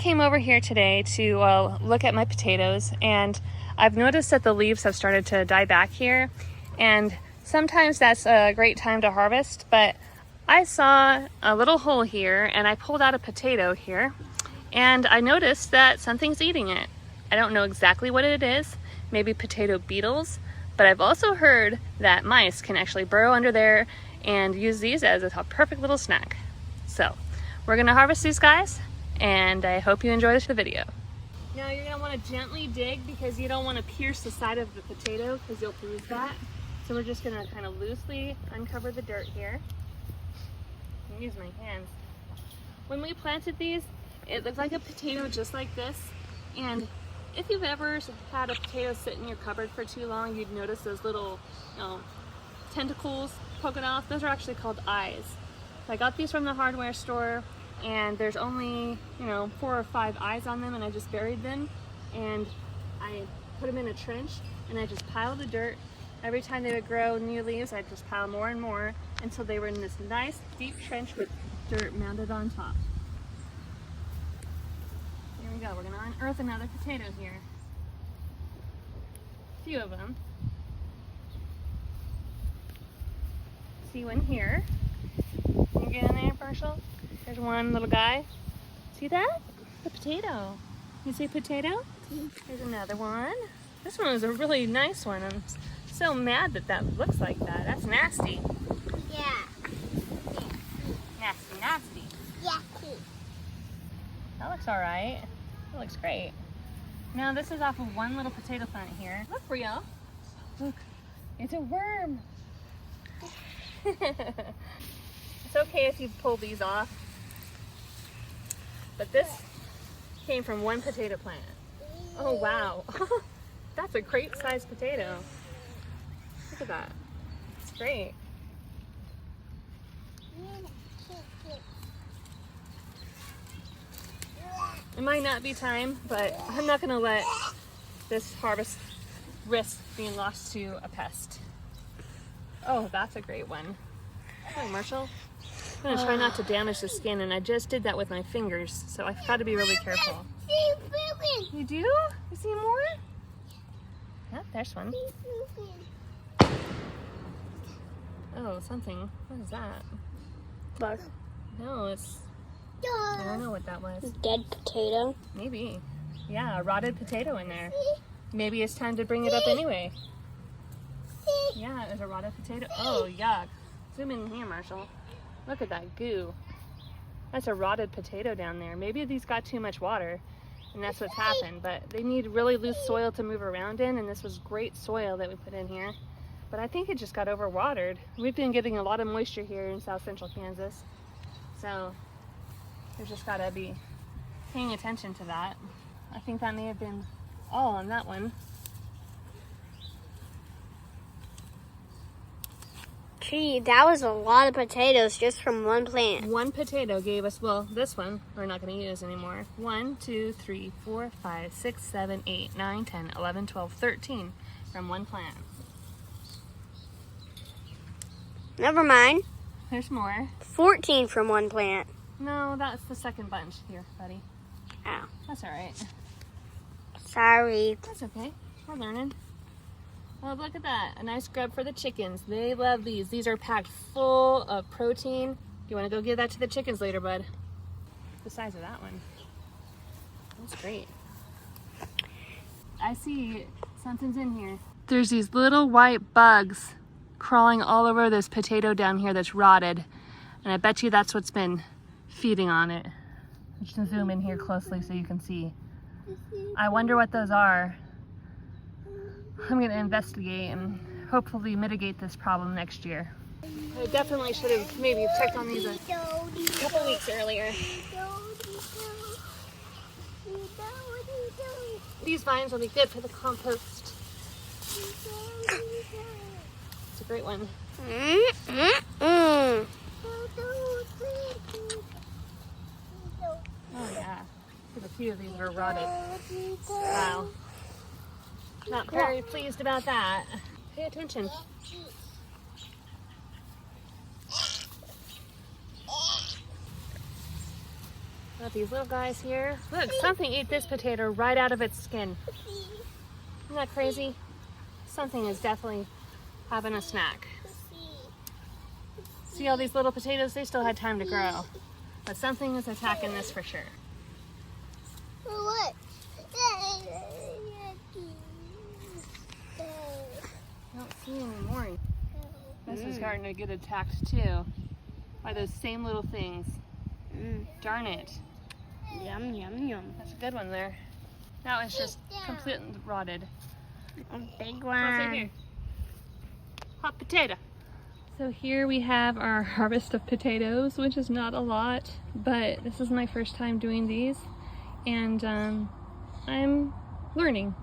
came over here today to look at my potatoes, and I've noticed that the leaves have started to die back here, and sometimes that's a great time to harvest, but I saw a little hole here and I pulled out a potato here and I noticed that something's eating it. I don't know exactly what it is, maybe potato beetles, but I've also heard that mice can actually burrow under there and use these as a perfect little snack. So we're gonna harvest these guys, and I hope you enjoy the video. Now you're gonna wanna gently dig because you don't wanna pierce the side of the potato because you'll bruise that. So we're just gonna kind of loosely uncover the dirt here. I can use my hands. When we planted these, it looked like a potato just like this. And if you've ever had a potato sit in your cupboard for too long, you'd notice those little tentacles poking off. Those are actually called eyes. So I got these from the hardware store, and there's only 4 or 5 eyes on them, and I just buried them and I put them in a trench and I just piled the dirt. Every time they would grow new leaves, I'd just pile more and more until they were in this nice deep trench with dirt mounded on top. Here we go, we're gonna unearth another potato here. A few of them. See one here. Can you get in there, Marshall? There's one little guy. See that? A potato. You see potato? There's another one. This one is a really nice one. I'm so mad that that looks like that. That's nasty. Yeah. Nasty, nasty. Yeah. That looks all right. That looks great. Now this is off of one little potato plant here. Look, Rio. Look, it's a worm. It's okay if you pull these off, but this came from one potato plant. Oh wow. That's a great sized potato. Look at that. It's great. It might not be time, but I'm not gonna let this harvest risk being lost to a pest. Oh, that's a great one. Hi, Marshall. I'm gonna try not to damage the skin, and I just did that with my fingers, so I've got to be really careful. You do? You see more? Yeah, there's one. Oh, something. What is that? Bug. No, it's... I don't know what that was. Dead potato. Maybe. Yeah, a rotted potato in there. Maybe it's time to bring it up anyway. Yeah, there's a rotted potato. Oh, yuck. Zoom in here, Marshall. Look at that goo. That's a rotted potato down there. Maybe these got too much water, and that's what's happened. But they need really loose soil to move around in, and this was great soil that we put in here. But I think it just got overwatered. We've been getting a lot of moisture here in south central Kansas. So we've just got to be paying attention to that. I think that may have been all on that one. Gee, that was a lot of potatoes just from one plant. One potato gave us, well, this one we're not going to use anymore. 1, 2, 3, 4, 5, 6, 7, 8, 9, 10, 11, 12, 13 from one plant. Never mind. There's more. 14 from one plant. No, that's the second bunch here, buddy. Oh. That's all right. Sorry. That's okay. We're learning. Oh, look at that. A nice grub for the chickens. They love these. These are packed full of protein. You want to go give that to the chickens later, bud? The size of that one. That's great. I see something's in here. There's these little white bugs crawling all over this potato down here that's rotted. And I bet you that's what's been feeding on it. I'm just gonna zoom in here closely so you can see. I wonder what those are. I'm gonna investigate and hopefully mitigate this problem next year. I definitely should have maybe checked on these a couple weeks earlier. These vines will be good for the compost. It's a great one. Oh yeah, there's a few of these that are rotted. Wow. Not very pleased about that. Pay attention. Got these little guys here. Look, something ate this potato right out of its skin. Isn't that crazy? Something is definitely having a snack. See all these little potatoes? They still had time to grow. But something is attacking this for sure. What? I don't see any more. This is starting to get attacked too by those same little things. Darn it. Yum, yum, yum. That's a good one there. That one's just completely rotted. A big What's in one. here? Hot potato. So here we have our harvest of potatoes, which is not a lot, but this is my first time doing these, and I'm learning.